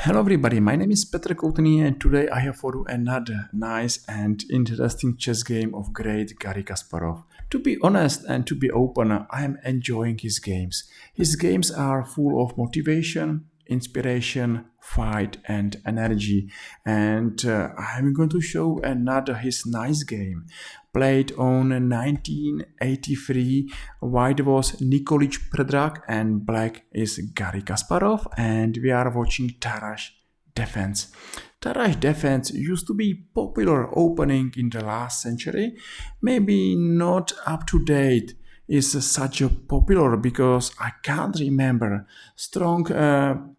Hello everybody, my name is Petr Koutný and today I have for you another nice and interesting chess game of great Garry Kasparov. To be honest and to be open, I am enjoying his games. His games are full of motivation, inspiration, fight and energy, and I'm going to show another his nice game. Played on 1983, white was Nikolic Predrag and black is Garry Kasparov, and we are watching Tartakower defense. Tartakower defense used to be popular opening in the last century, maybe not up to date is such a popular because I can't remember strong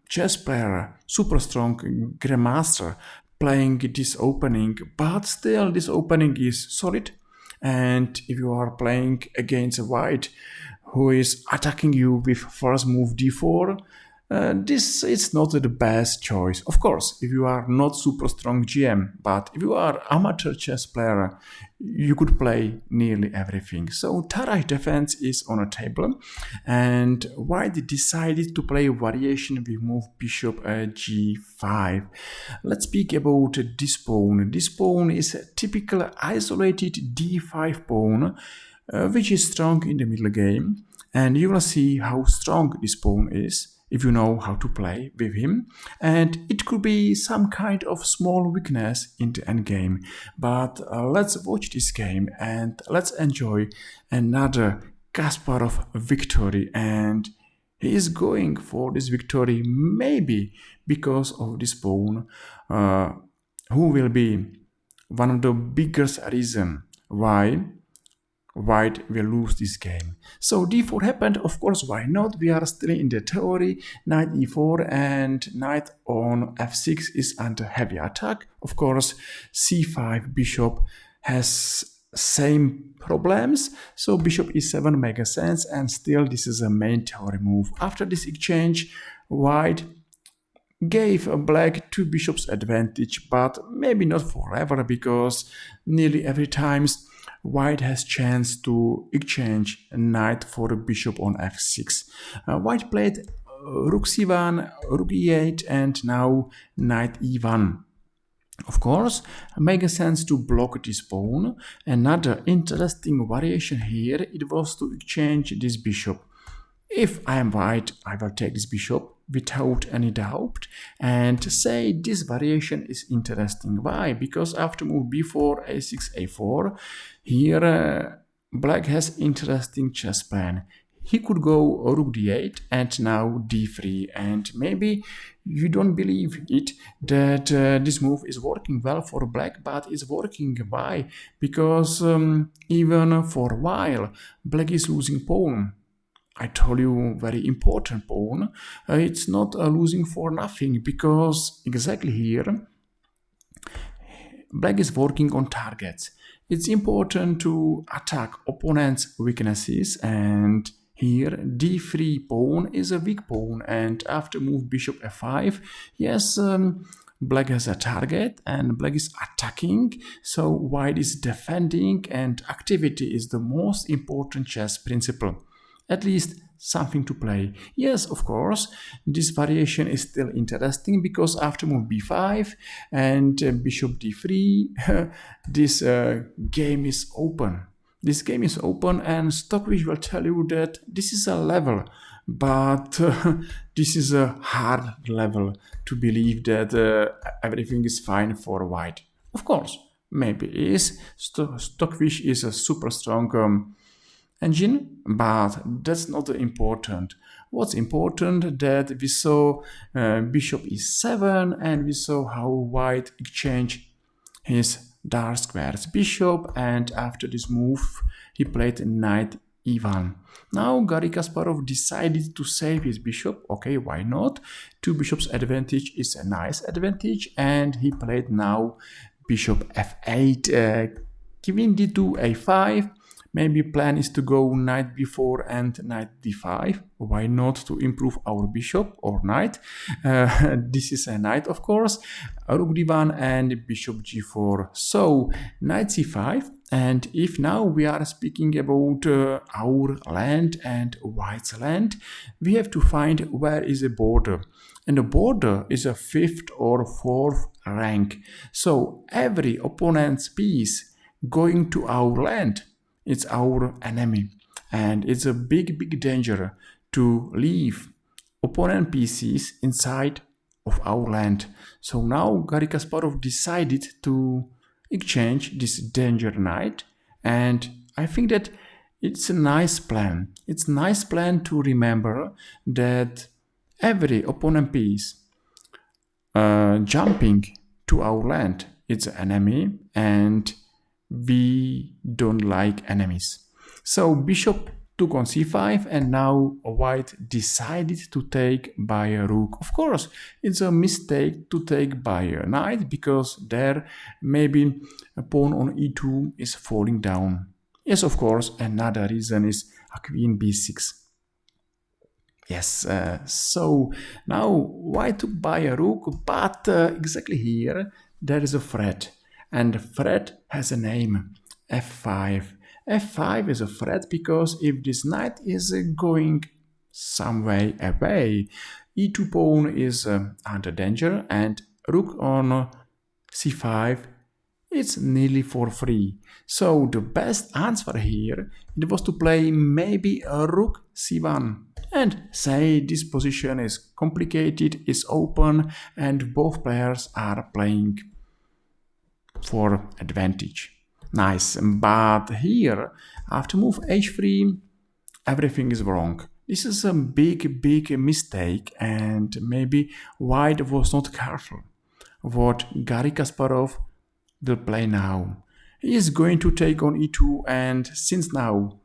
chess player, super strong grandmaster playing this opening, but still this opening is solid. And if you are playing against a white who is attacking you with first move d4, this is not the best choice. Of course, if you are not super strong GM, but if you are amateur chess player, you could play nearly everything. So Tartakower defense is on a table, and white decided to play variation with move bishop g5. Let's speak about this pawn. This pawn is a typical isolated d5 pawn, which is strong in the middle game, and you will see how strong this pawn is if you know how to play with him, and it could be some kind of small weakness in the endgame. But let's watch this game and let's enjoy another Kasparov victory, and he is going for this victory maybe because of this pawn, who will be one of the biggest reason why white will lose this game. So d4 happened, of course, why not? We are still in the theory. Knight e4 and knight on f6 is under heavy attack. Of course, c5 bishop has same problems, so bishop e7 makes sense, and still this is a main theory move. After this exchange, white gave black two bishops advantage, but maybe not forever, because nearly every time white has chance to exchange knight for a bishop on f6. White played rook c1, rook e8, and now knight e1. Of course, makes sense to block this pawn. Another interesting variation here, it was to exchange this bishop. If I am white, I will take this bishop without any doubt, and say this variation is interesting. Why? Because after move b4, a6, a4, here black has interesting chess plan. He could go rook d8 and now d3, and maybe you don't believe it that this move is working well for black, but it's working. Why? Because even for a while black is losing pawn. I told you, very important pawn. It's not losing for nothing, because exactly here black is working on targets. It's important to attack opponent's weaknesses, and here d3 pawn is a weak pawn, and after move bishop f5, yes, black has a target and black is attacking, so white is defending, and activity is the most important chess principle. At least something to play. Yes, of course, this variation is still interesting, because after move b5 and bishop d3, this game is open. This game is open, and Stockfish will tell you that this is a level, but this is a hard level to believe that everything is fine for white. Of course, maybe it is. Stockfish is a super strong engine, but that's not important. What's important that we saw bishop e7, and we saw how white exchange his dark squares bishop, and after this move he played knight e1. Now Garry Kasparov decided to save his bishop. Okay, why not? Two bishops advantage is a nice advantage, and he played now bishop f8, giving d2 a5. Maybe plan is to go knight b4 and knight d5. Why not, to improve our bishop or knight? This is a knight, of course. Rook d1 and bishop g4. So knight c5, And if now we are speaking about our land and white's land, we have to find where is a border. And the border is a fifth or fourth rank. So every opponent's piece going to our land, it's our enemy. And it's a big, big danger to leave opponent pieces inside of our land. So now Garry Kasparov decided to exchange this danger knight, and I think that it's a nice plan. It's a nice plan to remember that every opponent piece jumping to our land, it's an enemy, and we don't like enemies. So bishop took on c5, and now white decided to take by a rook. Of course, it's a mistake to take by a knight, because there maybe a pawn on e2 is falling down. Yes, of course, another reason is a queen b6. Yes, so now white took by a rook, but exactly here there is a threat, and the threat has a name, f5. f5 is a threat because if this knight is going some way away, e2 pawn is under danger, and rook on c5, it's nearly for free. So the best answer here, it was to play maybe a rook c1 and say this position is complicated, is open, and both players are playing for advantage. Nice, but here, after move h3, everything is wrong. This is a big, big mistake, and maybe white was not careful. What Garry Kasparov will play now. He is going to take on e2, and since now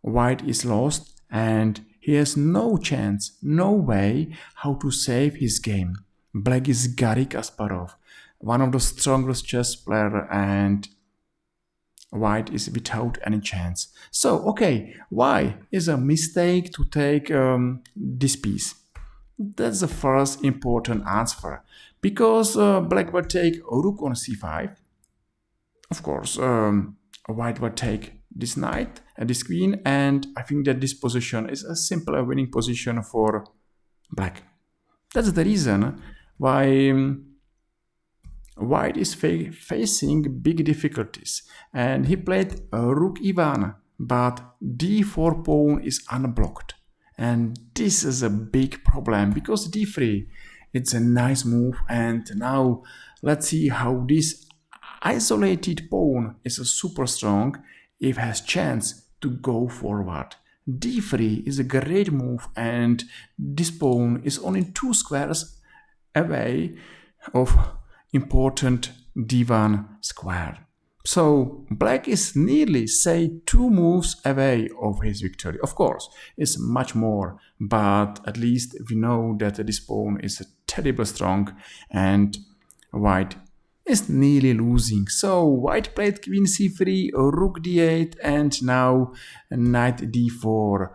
white is lost, and he has no chance, no way how to save his game. Black is Garry Kasparov, one of the strongest chess players, and white is without any chance. So, okay, why is a mistake to take this piece? That's the first important answer. Because black will take rook on c5. Of course, white will take this knight and this queen, and I think that this position is a simple winning position for black. That's the reason why white is facing big difficulties, and he played rook e1, but d4 pawn is unblocked, and this is a big problem because d3, it's a nice move, and now let's see how this isolated pawn is super strong if has chance to go forward. d3 is a great move, and this pawn is only 2 squares away of important d1 square. So black is nearly, say, 2 moves away of his victory. Of course, it's much more, but at least we know that this pawn is terribly strong, and white is nearly losing. So white played queen c3, rook d8, and now knight d4.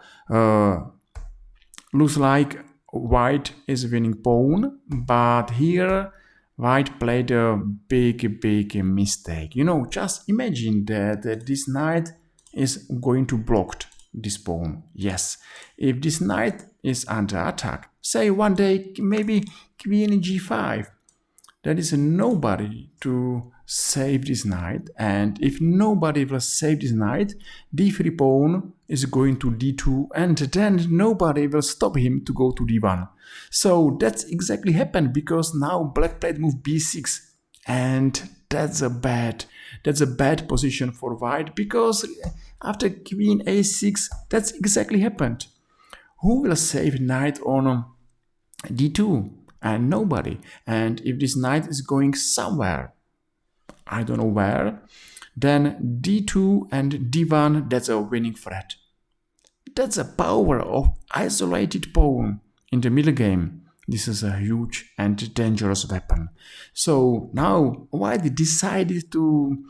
Looks like white is winning pawn, but here white played a big, big mistake. You know, just imagine that this knight is going to block this pawn. Yes, if this knight is under attack, say one day maybe queen g5, there is nobody to save this knight, and if nobody will save this knight, d3 pawn is going to d2, and then nobody will stop him to go to d1. So that's exactly happened, because now black played move b6, and that's a bad position for white, because after queen a6, that's exactly happened. Who will save knight on d2? And nobody. And if this knight is going somewhere, I don't know where, then d2 and d1, that's a winning threat. That's the power of isolated pawn in the middle game. This is a huge and dangerous weapon. So now white decided to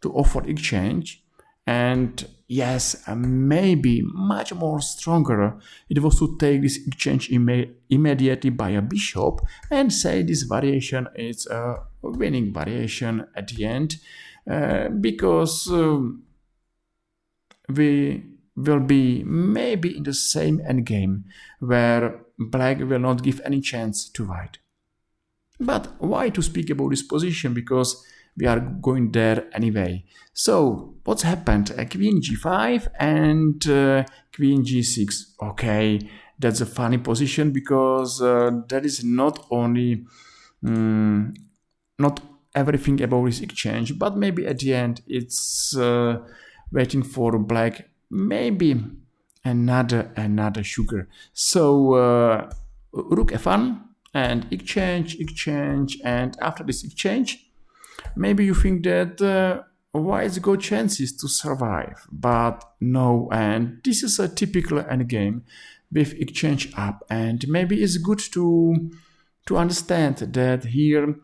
offer exchange, and yes, maybe much more stronger it was to take this exchange immediately by a bishop and say this variation is a winning variation at the end. because we will be maybe in the same endgame where black will not give any chance to white. But why to speak about this position? Because we are going there anyway. So what's happened? Queen g5 and queen g6. Okay, that's a funny position because that is not only not everything about this exchange, but maybe at the end it's waiting for black, maybe another sugar. So rook f1 and exchange, and after this exchange, maybe you think that white's got chances to survive, but no, and this is a typical endgame with exchange up, and maybe it's good to understand that here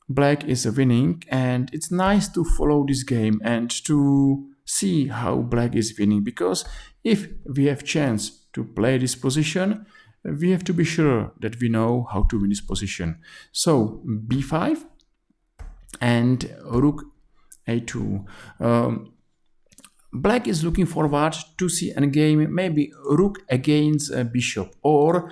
black is winning, and it's nice to follow this game and to see how black is winning, because if we have chance to play this position, we have to be sure that we know how to win this position. So b5 and rook a2. Black is looking forward to see a game, maybe rook against a bishop or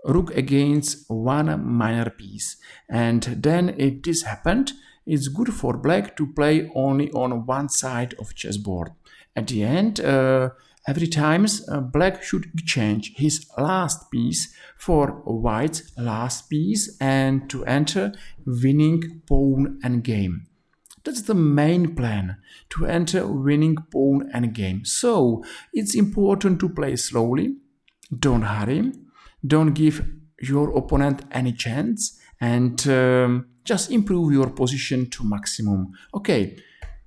rook against one minor piece. And then if this happened, it's good for black to play only on one side of chessboard. At the end, every time black should exchange his last piece for white's last piece and to enter winning pawn endgame. That's the main plan, to enter winning pawn endgame. So it's important to play slowly, don't hurry, don't give your opponent any chance, and just improve your position to maximum. Okay,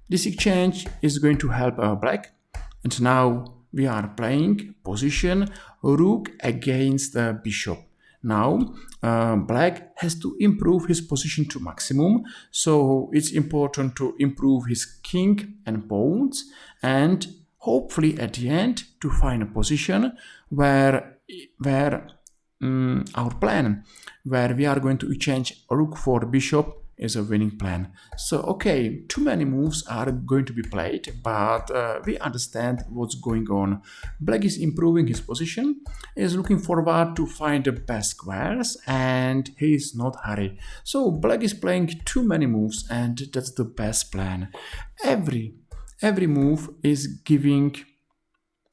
this exchange is going to help black, and now we are playing position rook against the bishop. Now black has to improve his position to maximum, so it's important to improve his king and pawns, and hopefully at the end to find a position where our plan, where we are going to exchange rook for bishop, is a winning plan. So okay, too many moves are going to be played, but we understand what's going on. Black is improving his position, is looking forward to find the best squares, and he is not hurry. So black is playing too many moves, and that's the best plan. Every move is giving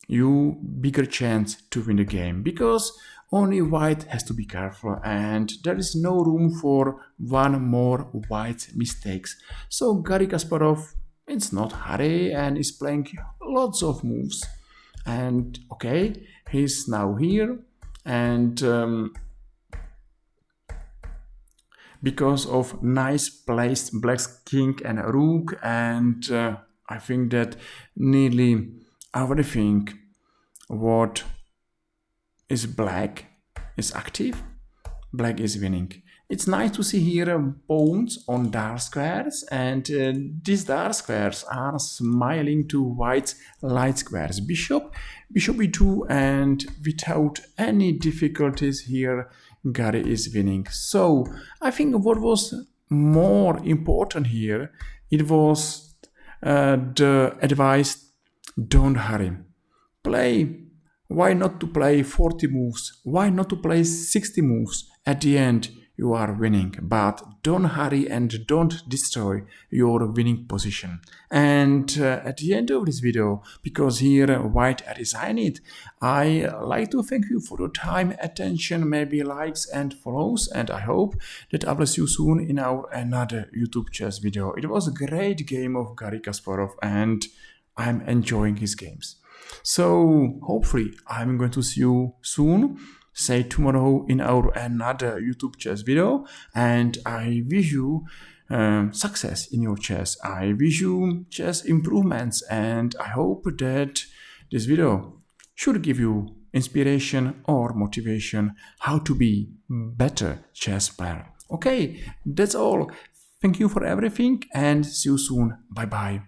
you bigger chance to win the game, because only white has to be careful, and there is no room for one more white mistakes. So Garry Kasparov, it's not hurry and is playing lots of moves. And okay, he's now here, and because of nice placed black's king and rook, and I think that nearly everything what is black is active, black is winning. It's nice to see here pawns on dark squares, and these dark squares are smiling to white's light squares. Bishop e2, and without any difficulties here, Garry is winning. So I think what was more important here, it was the advice, don't hurry. Play. Why not to play 40 moves? Why not to play 60 moves? At the end, you are winning, but don't hurry and don't destroy your winning position. And at the end of this video, because here white resigned it, I like to thank you for your time, attention, maybe likes and follows, and I hope that I will see you soon in our another YouTube chess video. It was a great game of Garry Kasparov, and I'm enjoying his games. So hopefully I'm going to see you soon, say tomorrow, in our another YouTube chess video, and I wish you success in your chess. I wish you chess improvements, and I hope that this video should give you inspiration or motivation how to be better chess player. Okay, that's all. Thank you for everything, and see you soon. Bye bye.